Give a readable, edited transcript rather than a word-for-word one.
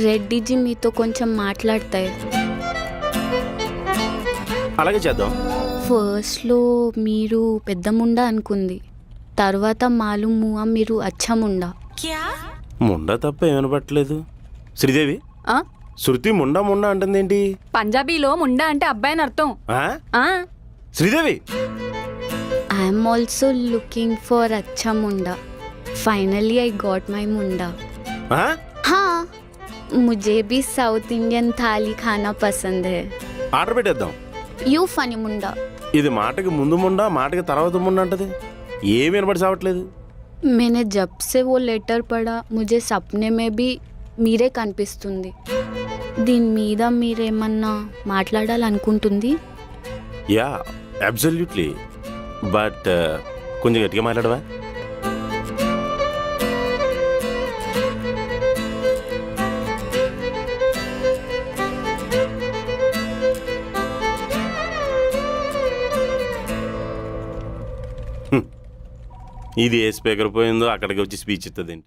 రెడ్డిజీ మీతో కొంచెం మాట్లాడతాయి. అలాగే చేద్దాం. ఫస్ట్లో మీరు పెద్ద ముండా అనుకుంది, తర్వాత మాలూమ్ ముआ మీరు అచ్చా ముండా. ముండా తప్ప ఏమనబట్టలేదు. శ్రీదేవి, శృతి ముండా ముండా అంటుందేంటి? పంజాబీలో ముండా అంటే అబ్బాయి అని అర్థం. Sridevi, I'm also looking for అచ్చా ముండా. फाइनली आई गॉट माई मुंडा. हाँ, मुझे भी साउथ इंडियन थाली खाना पसंद है. ఆర్డర్ పెట్టేద్దాం. यू फनी मुंडा. ఇది మాటకి ముందు ముండా, మాటకి తర్వాత ముండా అంటది. ఏమి వినబడి సావట్లేదు. मैंने जब से वो लेटर पढ़ा मुझे सपने में भी మీరే కనిపిస్తుంది. దీని మీద మీరేమన్నా మాట్లాడాలనుకుంటుంది? Yeah, absolutely. బట్ కొంచెం గట్టిగా మాట్లాడవా? ఇది ఏ స్పీకర్ పోయిందో అక్కడికి వచ్చి స్పీచ్ ఇస్తుందండి.